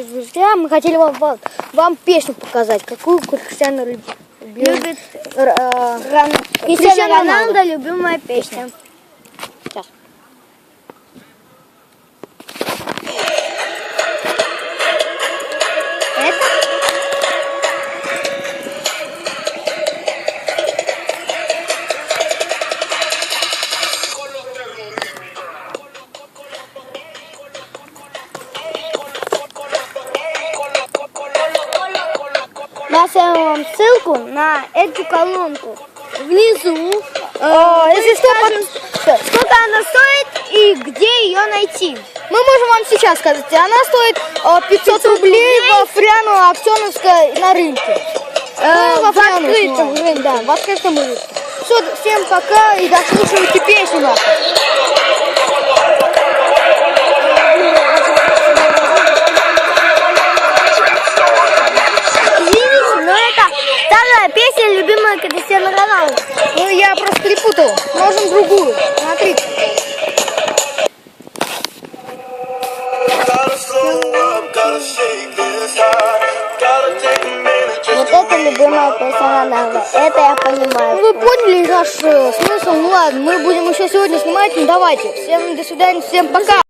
Друзья, мы хотели вам песню показать, какую Криштиану любит Криштиану Роналдо, любимая песня. Сейчас. Я оставила вам ссылку на эту колонку внизу. Если что, Сколько она стоит и где ее найти? мы можем вам сейчас сказать, она стоит 500 рублей во Фряно-Аксеновской на рынке. В открытом рынке. Да, в открытом рынке. Все, всем пока и дослушивайте песню нашу. Извините, но это старая песня, любимая Криштиану Роналдо. Ну, я просто перепутал. Можем другую. Смотрите. Вот это любимая песня Роналдо. Это я понимаю. Ну, вы поняли наш смысл? Ну ладно, мы будем еще сегодня снимать. Ну давайте. Всем до свидания, всем пока.